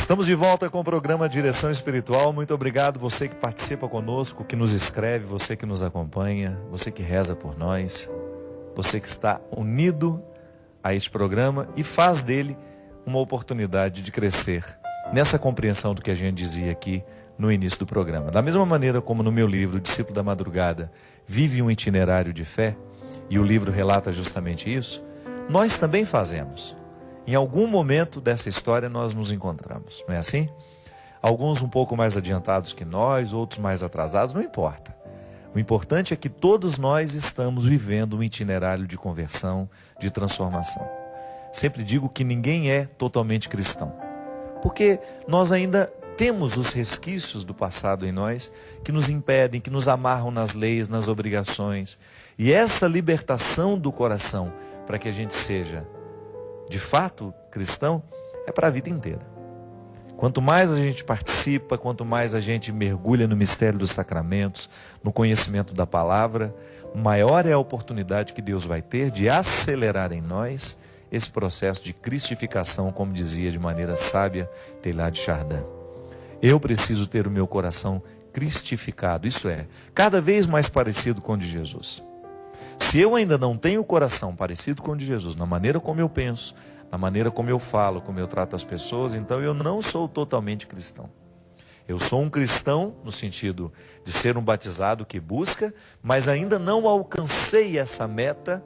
Estamos de volta com o programa Direção Espiritual. Muito obrigado você que participa conosco, que nos escreve, você que nos acompanha, você que reza por nós, você que está unido a este programa e faz dele uma oportunidade de crescer nessa compreensão do que a gente dizia aqui no início do programa. Da mesma maneira como no meu livro, Discípulo da Madrugada, vive um itinerário de fé, e o livro relata justamente isso, nós também fazemos. Em algum momento dessa história nós nos encontramos, não é assim? Alguns um pouco mais adiantados que nós, outros mais atrasados, não importa. O importante é que todos nós estamos vivendo um itinerário de conversão, de transformação. Sempre digo que ninguém é totalmente cristão, porque nós ainda temos os resquícios do passado em nós que nos impedem, que nos amarram nas leis, nas obrigações. E essa libertação do coração para que a gente seja de fato cristão é para a vida inteira. Quanto mais a gente participa, quanto mais a gente mergulha no mistério dos sacramentos, no conhecimento da palavra, maior é a oportunidade que Deus vai ter de acelerar em nós esse processo de cristificação, como dizia de maneira sábia Teilhard de Chardin. Eu preciso ter o meu coração cristificado, isso é, cada vez mais parecido com o de Jesus. Se eu ainda não tenho o coração parecido com o de Jesus, na maneira como eu penso, na maneira como eu falo, como eu trato as pessoas, então eu não sou totalmente cristão. Eu sou um cristão no sentido de ser um batizado que busca, mas ainda não alcancei essa meta,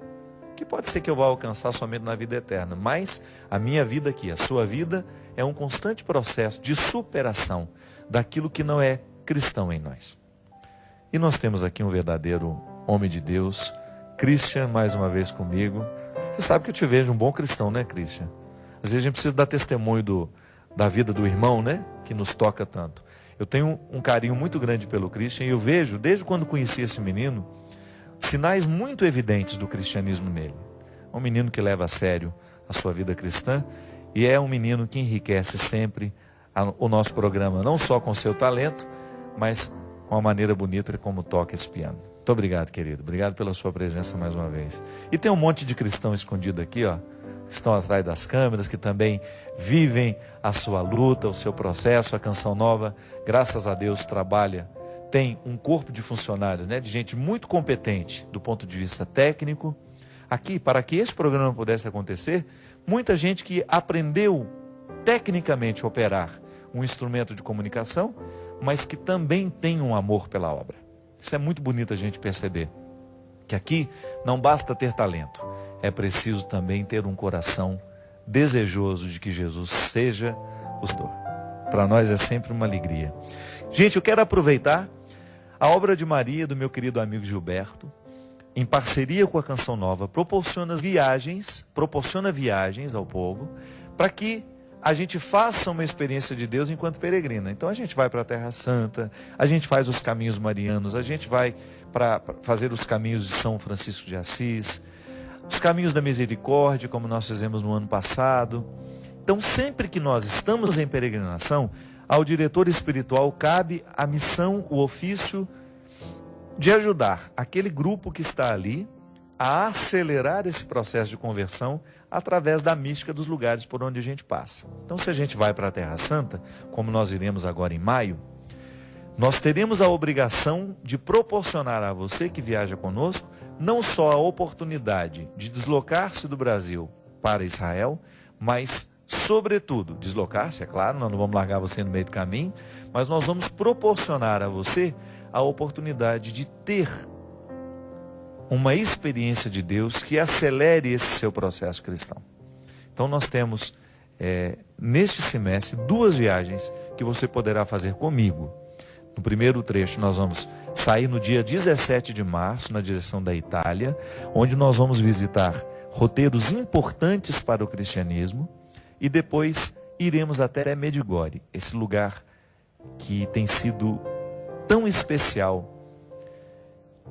que pode ser que eu vá alcançar somente na vida eterna. Mas a minha vida aqui, a sua vida, é um constante processo de superação daquilo que não é cristão em nós. E nós temos aqui um verdadeiro homem de Deus, Christian, mais uma vez comigo. Você sabe que eu te vejo um bom cristão, né, Christian? Às vezes a gente precisa dar testemunho da vida do irmão, né, que nos toca tanto. Eu tenho um carinho muito grande pelo Christian e eu vejo, desde quando conheci esse menino, sinais muito evidentes do cristianismo nele. É um menino que leva a sério a sua vida cristã e é um menino que enriquece sempre o nosso programa, não só com seu talento, mas com a maneira bonita como toca esse piano. Muito obrigado, querido. Obrigado pela sua presença mais uma vez. E tem um monte de cristão escondido aqui, ó, que estão atrás das câmeras, que também vivem a sua luta, o seu processo. A Canção Nova, graças a Deus, trabalha. Tem um corpo de funcionários, né, de gente muito competente do ponto de vista técnico. Aqui, para que esse programa pudesse acontecer, muita gente que aprendeu tecnicamente a operar um instrumento de comunicação, mas que também tem um amor pela obra. Isso é muito bonito a gente perceber, que aqui não basta ter talento, é preciso também ter um coração desejoso de que Jesus seja o Senhor. Para nós é sempre uma alegria. Gente, eu quero aproveitar a obra de Maria, do meu querido amigo Gilberto, em parceria com a Canção Nova, proporciona viagens ao povo, para que a gente faça uma experiência de Deus enquanto peregrina. Então a gente vai para a Terra Santa, a gente faz os caminhos marianos, a gente vai para fazer os caminhos de São Francisco de Assis, os caminhos da misericórdia, como nós fizemos no ano passado. Então sempre que nós estamos em peregrinação, ao diretor espiritual cabe a missão, o ofício de ajudar aquele grupo que está ali a acelerar esse processo de conversão através da mística dos lugares por onde a gente passa. Então, se a gente vai para a Terra Santa, como nós iremos agora em maio, nós teremos a obrigação de proporcionar a você que viaja conosco, não só a oportunidade de deslocar-se do Brasil para Israel, mas, sobretudo, deslocar-se, é claro, nós não vamos largar você no meio do caminho, mas nós vamos proporcionar a você a oportunidade de ter uma experiência de Deus que acelere esse seu processo cristão. Então nós temos, neste semestre, 2 viagens que você poderá fazer comigo. No primeiro trecho nós vamos sair no dia 17 de março, na direção da Itália, onde nós vamos visitar roteiros importantes para o cristianismo, e depois iremos até Medjugorje, esse lugar que tem sido tão especial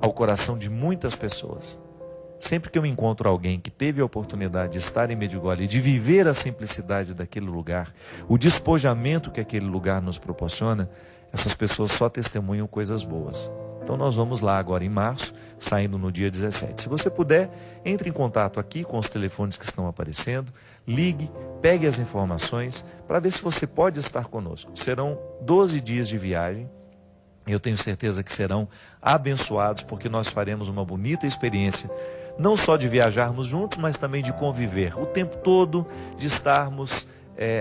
ao coração de muitas pessoas. Sempre que eu encontro alguém que teve a oportunidade de estar em Medjugorje, de viver a simplicidade daquele lugar, o despojamento que aquele lugar nos proporciona, essas pessoas só testemunham coisas boas. Então nós vamos lá agora em março, saindo no dia 17. Se você puder, entre em contato aqui com os telefones que estão aparecendo, ligue, pegue as informações para ver se você pode estar conosco. Serão 12 dias de viagem. Eu tenho certeza que serão abençoados, porque nós faremos uma bonita experiência, não só de viajarmos juntos, mas também de conviver o tempo todo, de estarmos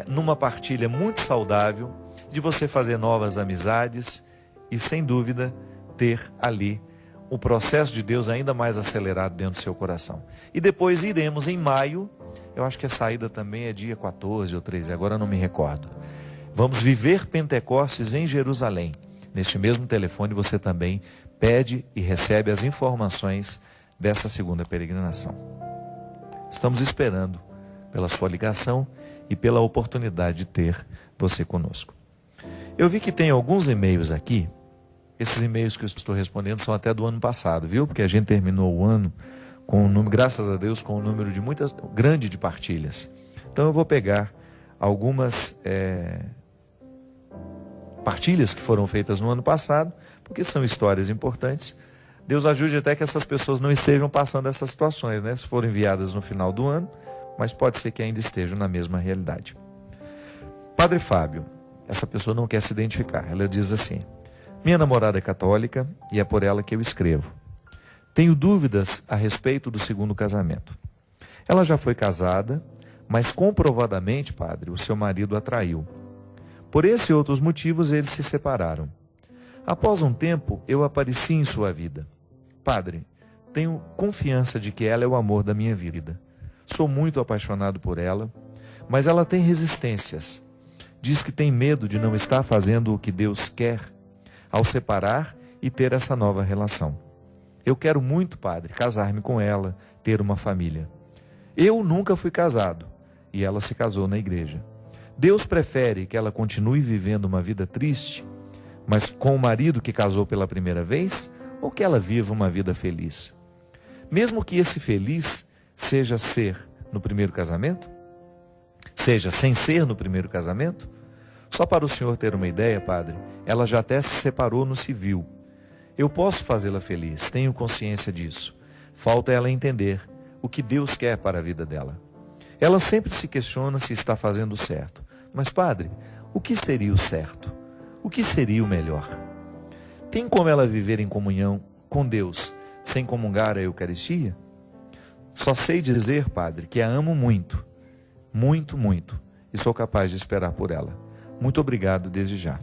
numa partilha muito saudável, de você fazer novas amizades e, sem dúvida, ter ali o processo de Deus ainda mais acelerado dentro do seu coração. E depois iremos em maio, eu acho que a saída também é dia 14 ou 13, agora não me recordo. Vamos viver Pentecostes em Jerusalém. Neste mesmo telefone você também pede e recebe as informações dessa segunda peregrinação. Estamos esperando pela sua ligação e pela oportunidade de ter você conosco. Eu vi que tem alguns e-mails aqui. Esses e-mails que eu estou respondendo são até do ano passado, viu? Porque a gente terminou o ano com um número, graças a Deus, com um número grande de partilhas. Então eu vou pegar algumas partilhas que foram feitas no ano passado, porque são histórias importantes. Deus ajude até que essas pessoas não estejam passando essas situações, né? Se foram enviadas no final do ano, mas pode ser que ainda estejam na mesma realidade. Padre Fábio, essa pessoa não quer se identificar. Ela diz assim: minha namorada é católica e é por ela que eu escrevo. Tenho dúvidas a respeito do segundo casamento. Ela já foi casada, mas comprovadamente, padre, o seu marido a traiu. Por esse e outros motivos, eles se separaram. Após um tempo, eu apareci em sua vida. Padre, tenho confiança de que ela é o amor da minha vida. Sou muito apaixonado por ela, mas ela tem resistências. Diz que tem medo de não estar fazendo o que Deus quer ao separar e ter essa nova relação. Eu quero muito, padre, casar-me com ela, ter uma família. Eu nunca fui casado e ela se casou na igreja. Deus prefere que ela continue vivendo uma vida triste, mas com o marido que casou pela primeira vez, ou que ela viva uma vida feliz? Mesmo que esse feliz seja ser no primeiro casamento? Seja sem ser no primeiro casamento? Só para o senhor ter uma ideia, padre, ela já até se separou no civil. Eu posso fazê-la feliz, tenho consciência disso. Falta ela entender o que Deus quer para a vida dela. Ela sempre se questiona se está fazendo o certo. Mas, padre, o que seria o certo? O que seria o melhor? Tem como ela viver em comunhão com Deus sem comungar a Eucaristia? Só sei dizer, padre, que a amo muito, muito, muito, e sou capaz de esperar por ela. Muito obrigado desde já.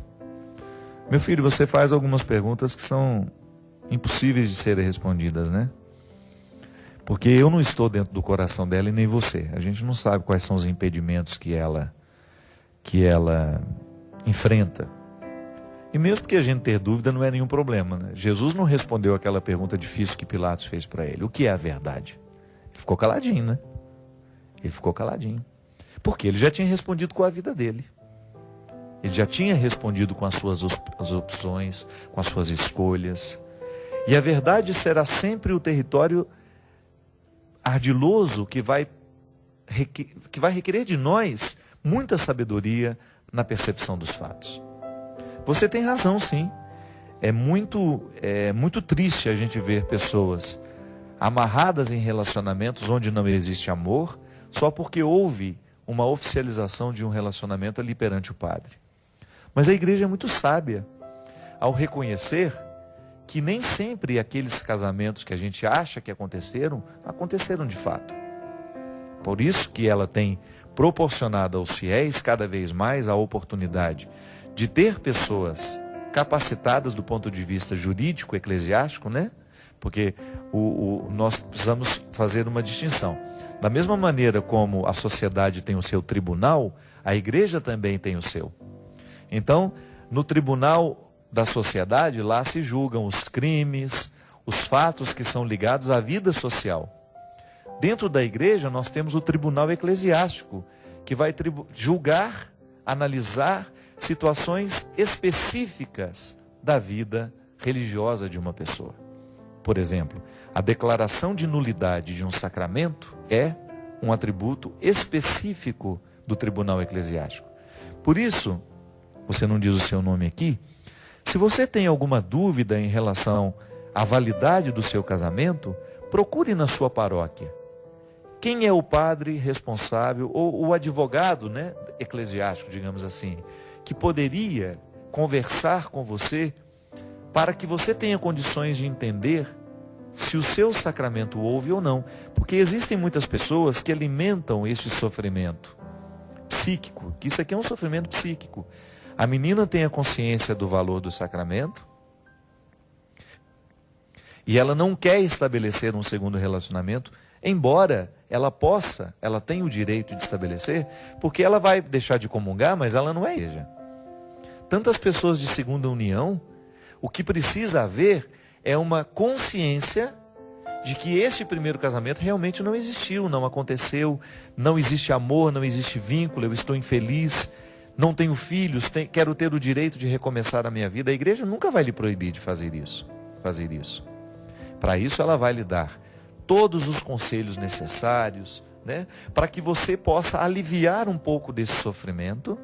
Meu filho, você faz algumas perguntas que são impossíveis de serem respondidas, né? Porque eu não estou dentro do coração dela e nem você. A gente não sabe quais são os impedimentos que ela enfrenta. E mesmo que a gente ter dúvida, não é nenhum problema, né? Jesus não respondeu aquela pergunta difícil que Pilatos fez para ele. O que é a verdade? Ele ficou caladinho, né? Ele ficou caladinho. Porque ele já tinha respondido com a vida dele. Ele já tinha respondido com as suas as opções, com as suas escolhas. E a verdade será sempre o território ardiloso que vai requerer de nós muita sabedoria na percepção dos fatos. Você tem razão, sim. É muito triste a gente ver pessoas amarradas em relacionamentos onde não existe amor, só porque houve uma oficialização de um relacionamento ali perante o padre. Mas a igreja é muito sábia ao reconhecer que nem sempre aqueles casamentos que a gente acha que aconteceram de fato. Por isso que ela tem proporcionado aos fiéis cada vez mais a oportunidade de ter pessoas capacitadas do ponto de vista jurídico, eclesiástico, né? Porque nós precisamos fazer uma distinção. Da mesma maneira como a sociedade tem o seu tribunal, a igreja também tem o seu. Então, no tribunal da sociedade, lá se julgam os crimes, os fatos que são ligados à vida social. Dentro da igreja, nós temos o tribunal eclesiástico, que vai julgar, analisar situações específicas da vida religiosa de uma pessoa. Por exemplo, a declaração de nulidade de um sacramento é um atributo específico do tribunal eclesiástico. Por isso, você não diz o seu nome aqui, se se você tem alguma dúvida em relação à validade do seu casamento, procure na sua paróquia. Quem é o padre responsável, ou o advogado, né, eclesiástico, digamos assim, que poderia conversar com você para que você tenha condições de entender se o seu sacramento houve ou não. Porque existem muitas pessoas que alimentam este sofrimento psíquico, que isso aqui é um sofrimento psíquico. A menina tem a consciência do valor do sacramento e ela não quer estabelecer um segundo relacionamento, embora ela tenha o direito de estabelecer, porque ela vai deixar de comungar, mas ela não é igreja. Tantas pessoas de segunda união, o que precisa haver é uma consciência de que este primeiro casamento realmente não existiu, não aconteceu, não existe amor, não existe vínculo, eu estou infeliz, não tenho filhos, quero ter o direito de recomeçar a minha vida. A igreja nunca vai lhe proibir de fazer isso. Para isso ela vai lhe dar todos os conselhos necessários, né, para que você possa aliviar um pouco desse sofrimento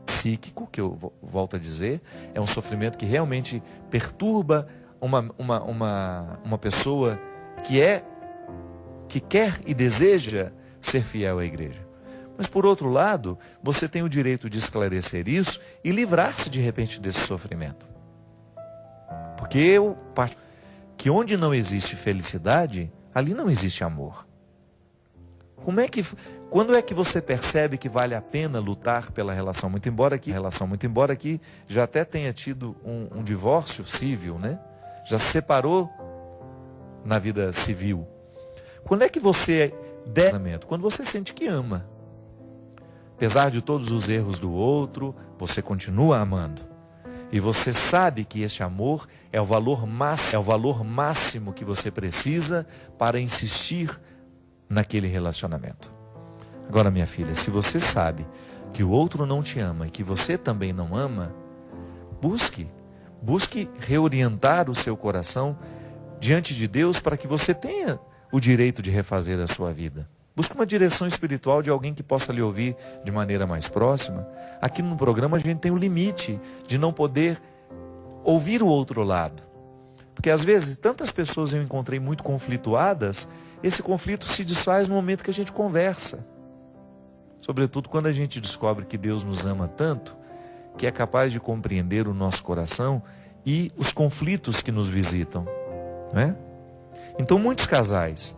psíquico, que eu volto a dizer, é um sofrimento que realmente perturba uma pessoa que quer e deseja ser fiel à igreja. Mas por outro lado, você tem o direito de esclarecer isso e livrar-se de repente desse sofrimento. Porque que onde não existe felicidade, ali não existe amor. Quando é que você percebe que vale a pena lutar pela relação? Muito embora aqui já até tenha tido um divórcio civil, né? Já se separou na vida civil. Quando é que você casamento? Quando você sente que ama. Apesar de todos os erros do outro, você continua amando. E você sabe que este amor é o valor máximo que você precisa para insistir naquele relacionamento. Agora, minha filha, se você sabe que o outro não te ama e que você também não ama, busque reorientar o seu coração diante de Deus para que você tenha o direito de refazer a sua vida. Busque uma direção espiritual de alguém que possa lhe ouvir de maneira mais próxima. Aqui no programa a gente tem o limite de não poder ouvir o outro lado. Porque às vezes tantas pessoas eu encontrei muito conflituadas, esse conflito se desfaz no momento que a gente conversa. Sobretudo quando a gente descobre que Deus nos ama tanto, que é capaz de compreender o nosso coração e os conflitos que nos visitam. Não é? Então muitos casais,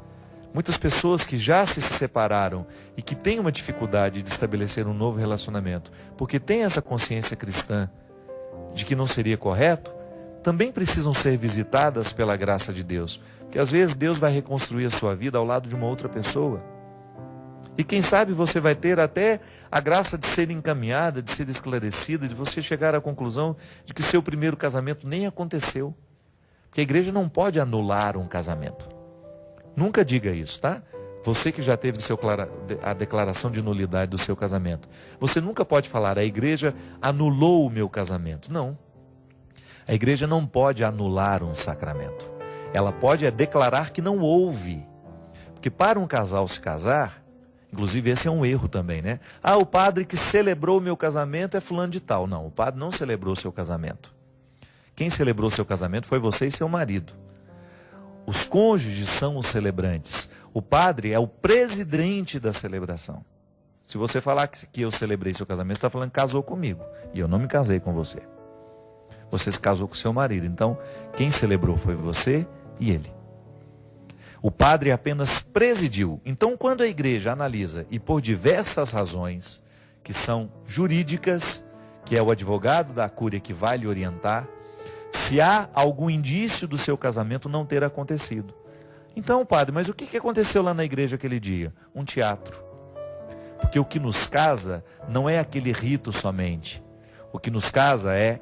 muitas pessoas que já se separaram e que têm uma dificuldade de estabelecer um novo relacionamento, porque têm essa consciência cristã de que não seria correto, também precisam ser visitadas pela graça de Deus. Porque às vezes Deus vai reconstruir a sua vida ao lado de uma outra pessoa. E quem sabe você vai ter até a graça de ser encaminhada, de ser esclarecida, de você chegar à conclusão de que seu primeiro casamento nem aconteceu. Porque a igreja não pode anular um casamento. Nunca diga isso, tá? Você que já teve a declaração de nulidade do seu casamento. Você nunca pode falar, a igreja anulou o meu casamento. Não. A igreja não pode anular um sacramento. Ela pode declarar que não houve. Porque para um casal se casar, inclusive esse é um erro também, né? Ah, o padre que celebrou o meu casamento é fulano de tal. Não, o padre não celebrou o seu casamento. Quem celebrou o seu casamento foi você e seu marido. Os cônjuges são os celebrantes. O padre é o presidente da celebração. Se você falar que eu celebrei seu casamento, você está falando que casou comigo. E eu não me casei com você. Você se casou com seu marido. Então, quem celebrou foi você e ele. O padre apenas presidiu. Então, quando a igreja analisa, e por diversas razões, que são jurídicas, que é o advogado da cúria que vai lhe orientar, se há algum indício do seu casamento não ter acontecido. Então, padre, mas o que aconteceu lá na igreja aquele dia? Um teatro. Porque o que nos casa não é aquele rito somente. O que nos casa é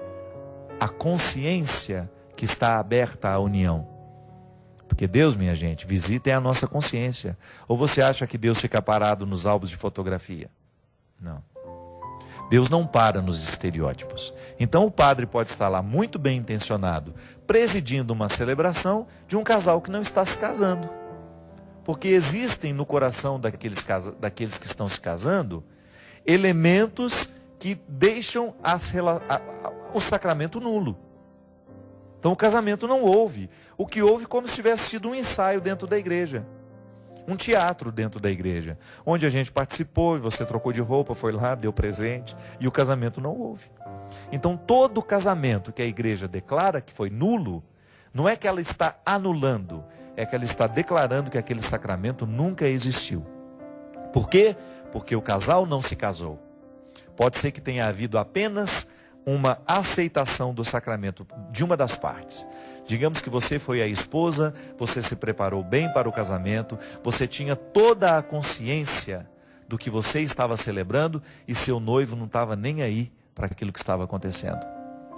a consciência que está aberta à união. Porque Deus, minha gente, visita é a nossa consciência. Ou você acha que Deus fica parado nos álbuns de fotografia? Não. Deus não para nos estereótipos. Então o padre pode estar lá muito bem intencionado, presidindo uma celebração de um casal que não está se casando. Porque existem no coração daqueles que estão se casando elementos que deixam o sacramento nulo. Então o casamento não houve. O que houve como se tivesse sido um ensaio dentro da igreja. Um teatro dentro da igreja. Onde a gente participou, e você trocou de roupa, foi lá, deu presente. E o casamento não houve. Então todo casamento que a igreja declara que foi nulo, não é que ela está anulando, é que ela está declarando que aquele sacramento nunca existiu. Por quê? Porque o casal não se casou. Pode ser que tenha havido apenas uma aceitação do sacramento de uma das partes. Digamos que você foi a esposa, você se preparou bem para o casamento, você tinha toda a consciência do que você estava celebrando e seu noivo não estava nem aí para aquilo que estava acontecendo.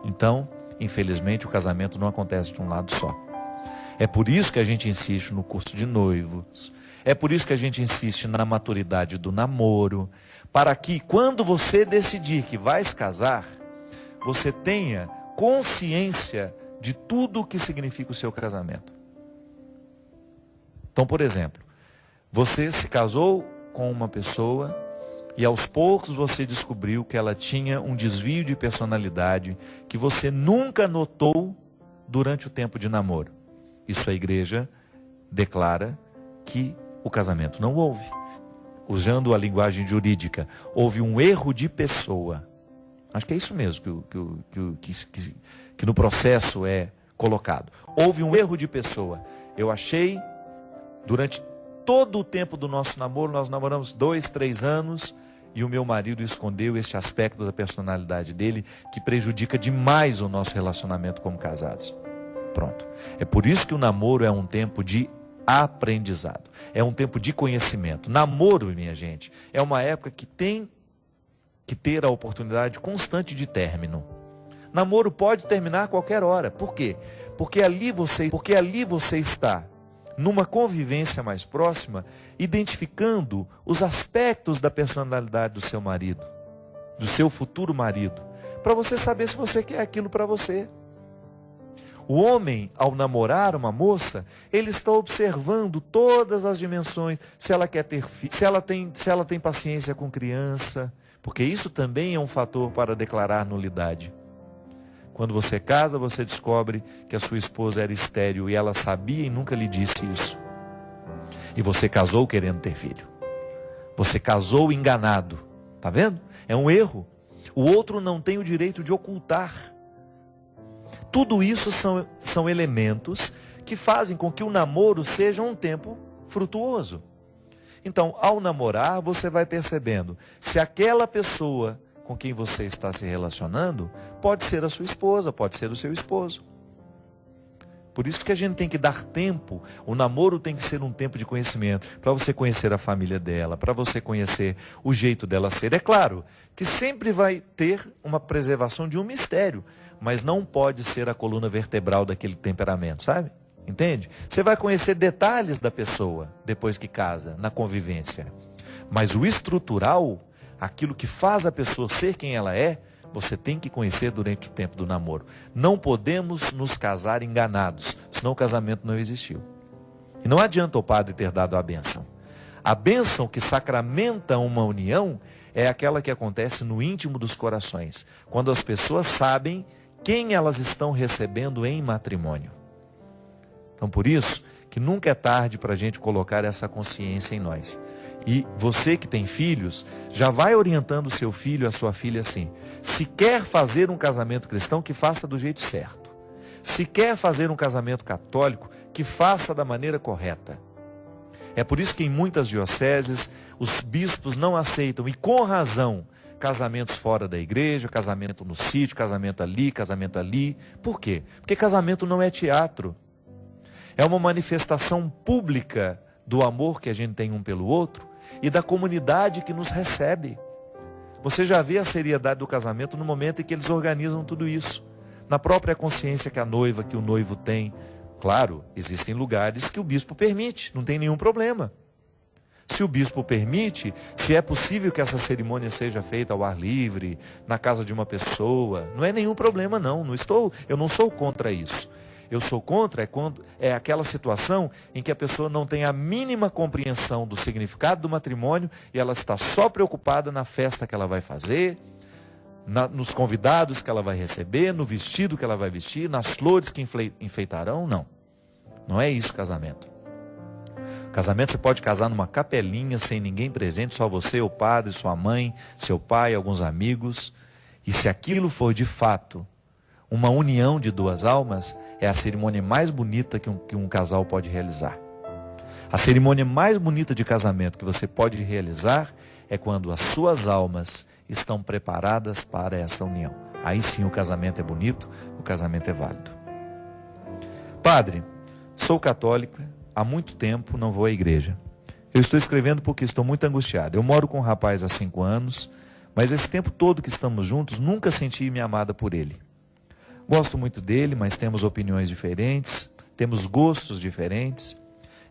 Então, infelizmente, o casamento não acontece de um lado só. É por isso que a gente insiste no curso de noivos, é por isso que a gente insiste na maturidade do namoro, para que quando você decidir que vai se casar, você tenha consciência de tudo o que significa o seu casamento. Então, por exemplo, você se casou com uma pessoa e aos poucos você descobriu que ela tinha um desvio de personalidade que você nunca notou durante o tempo de namoro. Isso a igreja declara que o casamento não houve. Usando a linguagem jurídica, houve um erro de pessoa. Acho que é isso mesmo que no processo é colocado. Houve um erro de pessoa. Eu achei, durante todo o tempo do nosso namoro, nós namoramos 2, 3 anos, e o meu marido escondeu esse aspecto da personalidade dele, que prejudica demais o nosso relacionamento como casados. Pronto. É por isso que o namoro é um tempo de aprendizado. É um tempo de conhecimento. Namoro, minha gente, é uma época que tem que ter a oportunidade constante de término. Namoro pode terminar a qualquer hora. Por quê? Porque ali você está numa convivência mais próxima, identificando os aspectos da personalidade do seu marido, do seu futuro marido, para você saber se você quer aquilo para você. O homem, ao namorar uma moça, ele está observando todas as dimensões, se ela quer ter filho, se ela tem paciência com criança, porque isso também é um fator para declarar nulidade. Quando você casa, você descobre que a sua esposa era estéril e ela sabia e nunca lhe disse isso. E você casou querendo ter filho. Você casou enganado. Tá vendo? É um erro. O outro não tem o direito de ocultar. Tudo isso são elementos que fazem com que o namoro seja um tempo frutuoso. Então, ao namorar, você vai percebendo se aquela pessoa com quem você está se relacionando pode ser a sua esposa, pode ser o seu esposo. Por isso que a gente tem que dar tempo, o namoro tem que ser um tempo de conhecimento, para você conhecer a família dela, para você conhecer o jeito dela ser. É claro que sempre vai ter uma preservação de um mistério, mas não pode ser a coluna vertebral daquele temperamento, sabe? Entende? Você vai conhecer detalhes da pessoa depois que casa, na convivência. Mas o estrutural, aquilo que faz a pessoa ser quem ela é, você tem que conhecer durante o tempo do namoro. Não podemos nos casar enganados, senão o casamento não existiu. E não adianta o padre ter dado a bênção. A bênção que sacramenta uma união é aquela que acontece no íntimo dos corações, quando as pessoas sabem quem elas estão recebendo em matrimônio. Então, por isso, que nunca é tarde para a gente colocar essa consciência em nós. E você que tem filhos, já vai orientando o seu filho, a sua filha assim. Se quer fazer um casamento cristão, que faça do jeito certo. Se quer fazer um casamento católico, que faça da maneira correta. É por isso que em muitas dioceses, os bispos não aceitam, e com razão, casamentos fora da igreja, casamento no sítio, casamento ali, casamento ali. Por quê? Porque casamento não é teatro. É uma manifestação pública do amor que a gente tem um pelo outro e da comunidade que nos recebe. Você já vê a seriedade do casamento no momento em que eles organizam tudo isso. Na própria consciência que a noiva, que o noivo tem. Claro, existem lugares que o bispo permite, não tem nenhum problema. Se o bispo permite, se é possível que essa cerimônia seja feita ao ar livre, na casa de uma pessoa, não é nenhum problema não. Eu não sou contra isso. Eu sou contra é aquela situação em que a pessoa não tem a mínima compreensão do significado do matrimônio e ela está só preocupada na festa que ela vai fazer, nos convidados que ela vai receber, no vestido que ela vai vestir, nas flores que enfeitarão, não. Não é isso casamento. Casamento você pode casar numa capelinha, sem ninguém presente, só você, o padre, sua mãe, seu pai, alguns amigos. E se aquilo for de fato uma união de duas almas, é a cerimônia mais bonita que um casal pode realizar. A cerimônia mais bonita de casamento que você pode realizar é quando as suas almas estão preparadas para essa união. Aí sim o casamento é bonito, o casamento é válido. Padre, sou católica, há muito tempo não vou à igreja. Eu estou escrevendo porque estou muito angustiado. Eu moro com um rapaz há 5 anos, mas esse tempo todo que estamos juntos, nunca senti-me amada por ele. Gosto muito dele, mas temos opiniões diferentes, temos gostos diferentes.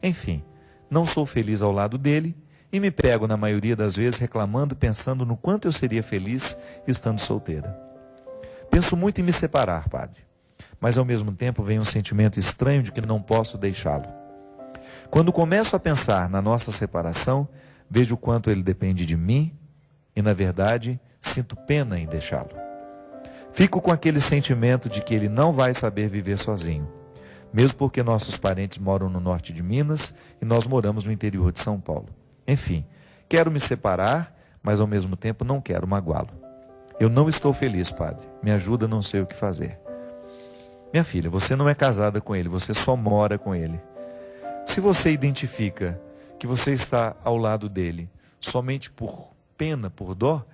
Enfim, não sou feliz ao lado dele e me pego, na maioria das vezes, reclamando, pensando no quanto eu seria feliz estando solteira. Penso muito em me separar, padre, mas ao mesmo tempo vem um sentimento estranho de que não posso deixá-lo. Quando começo a pensar na nossa separação, vejo o quanto ele depende de mim e, na verdade, sinto pena em deixá-lo. Fico com aquele sentimento de que ele não vai saber viver sozinho, mesmo porque nossos parentes moram no norte de Minas e nós moramos no interior de São Paulo. Enfim, quero me separar, mas ao mesmo tempo não quero magoá-lo. Eu não estou feliz, padre. Me ajuda, não sei o que fazer. Minha filha, você não é casada com ele, você só mora com ele. Se você identifica que você está ao lado dele somente por pena, por dó,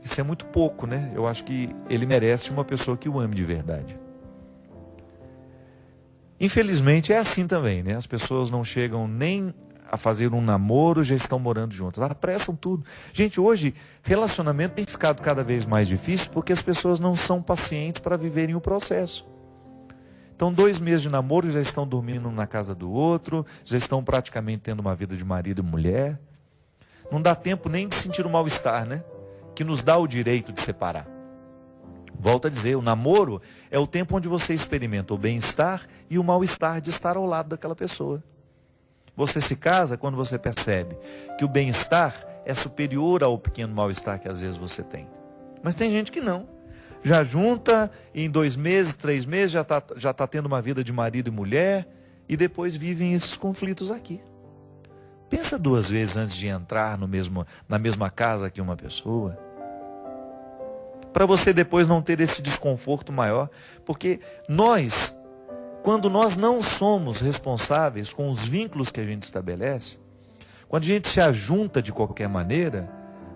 isso é muito pouco, né? Eu acho que ele merece uma pessoa que o ame de verdade. Infelizmente é assim também, né? As pessoas não chegam nem a fazer um namoro, já estão morando juntas. Apressam tudo. Gente, hoje relacionamento tem ficado cada vez mais difícil porque as pessoas não são pacientes para viverem o processo. Então 2 meses de namoro já estão dormindo na casa do outro, já estão praticamente tendo uma vida de marido e mulher. Não dá tempo nem de sentir o mal-estar, né? Que nos dá o direito de separar. Volto a dizer, o namoro é o tempo onde você experimenta o bem-estar e o mal-estar de estar ao lado daquela pessoa. Você se casa quando você percebe que o bem-estar é superior ao pequeno mal-estar que às vezes você tem. Mas tem gente que não. Já junta e em 2 meses, 3 meses já tá tendo uma vida de marido e mulher e depois vivem esses conflitos aqui. Pensa 2 vezes antes de entrar na mesma casa que uma pessoa. Para você depois não ter esse desconforto maior. Porque quando nós não somos responsáveis com os vínculos que a gente estabelece, quando a gente se ajunta de qualquer maneira,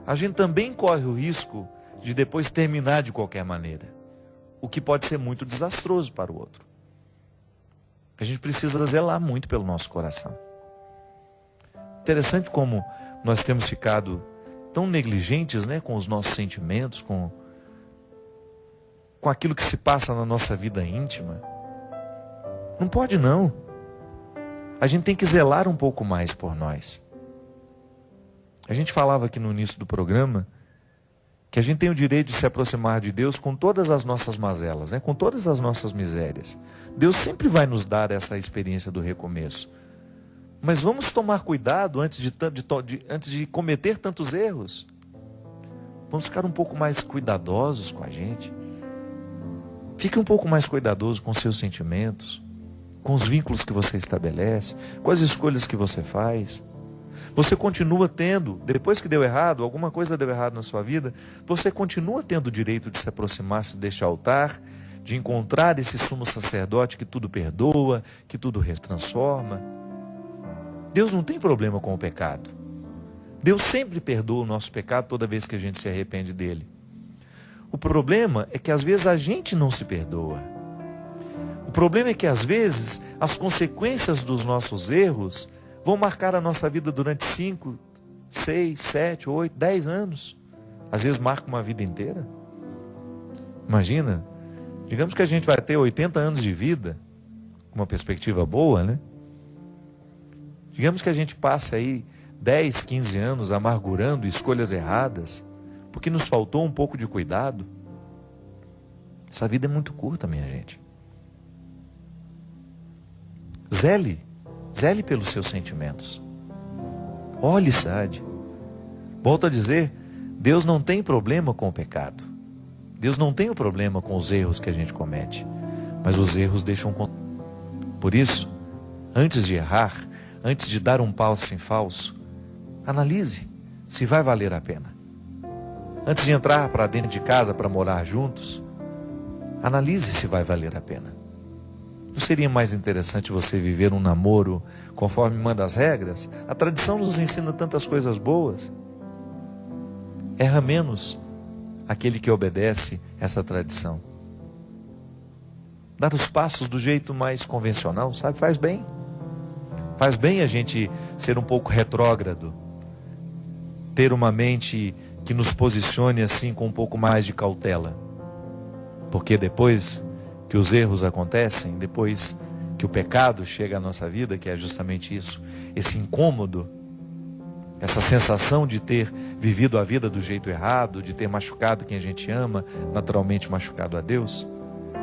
a gente também corre o risco de depois terminar de qualquer maneira. O que pode ser muito desastroso para o outro. A gente precisa zelar muito pelo nosso coração. Interessante como nós temos ficado tão negligentes, né, com os nossos sentimentos, com aquilo que se passa na nossa vida íntima. Não pode não. A gente tem que zelar um pouco mais por nós. A gente falava aqui no início do programa que a gente tem o direito de se aproximar de Deus com todas as nossas mazelas, né, com todas as nossas misérias. Deus sempre vai nos dar essa experiência do recomeço. Mas vamos tomar cuidado antes de cometer tantos erros. Vamos ficar um pouco mais cuidadosos com a gente. Fique um pouco mais cuidadoso com seus sentimentos, com os vínculos que você estabelece, com as escolhas que você faz. Você continua tendo, depois que deu errado, alguma coisa deu errado na sua vida, você continua tendo o direito de se aproximar-se deste altar, de encontrar esse sumo sacerdote que tudo perdoa, que tudo transforma. Deus não tem problema com o pecado. Deus sempre perdoa o nosso pecado toda vez que a gente se arrepende dele. O problema é que às vezes a gente não se perdoa. O problema é que às vezes as consequências dos nossos erros vão marcar a nossa vida durante 5, 6, 7, 8, 10 anos. Às vezes marca uma vida inteira. Imagina, digamos que a gente vai ter 80 anos de vida, uma perspectiva boa, né? Digamos que a gente passe aí 10, 15 anos amargurando escolhas erradas, porque nos faltou um pouco de cuidado. Essa vida é muito curta, minha gente. Zele pelos seus sentimentos. Olhe cidade. Volto a dizer, Deus não tem problema com o pecado. Deus não tem o problema com os erros que a gente comete, mas os erros deixam. Por isso, antes de errar, antes de dar um passo em falso, analise se vai valer a pena. Antes de entrar para dentro de casa para morar juntos, analise se vai valer a pena. Não seria mais interessante você viver um namoro conforme manda as regras? A tradição nos ensina tantas coisas boas. Erra menos aquele que obedece essa tradição. Dar os passos do jeito mais convencional, sabe? Faz bem. Faz bem a gente ser um pouco retrógrado. Ter uma mente que nos posicione assim com um pouco mais de cautela. Porque depois que os erros acontecem, depois que o pecado chega à nossa vida, que é justamente isso, esse incômodo, essa sensação de ter vivido a vida do jeito errado, de ter machucado quem a gente ama, naturalmente machucado a Deus,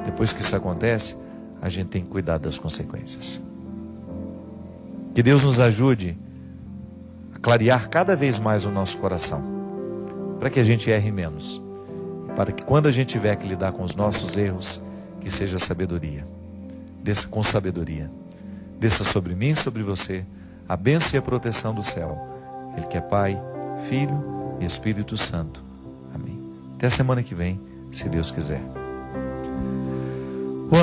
depois que isso acontece, a gente tem que cuidar das consequências. Que Deus nos ajude a clarear cada vez mais o nosso coração, para que a gente erre menos, para que quando a gente tiver que lidar com os nossos erros, que seja sabedoria. Desça com sabedoria. Desça sobre mim e sobre você a bênção e a proteção do céu. Ele que é Pai, Filho e Espírito Santo. Amém. Até a semana que vem, se Deus quiser. O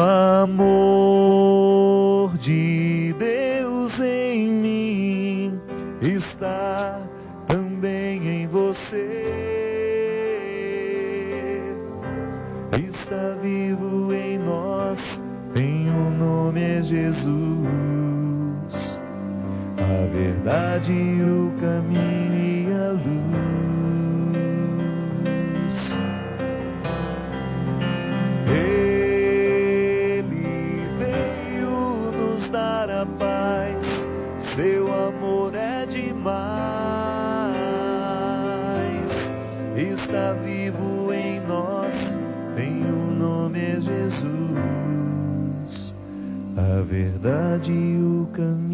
amor de Deus em mim está também em você. Está vivo em nós, tem um nome é Jesus. A verdade, o caminho e a luz. Ele veio nos dar a paz, seu amor é demais. Está vivo em nós, tem um nome é Jesus. A verdade e o caminho.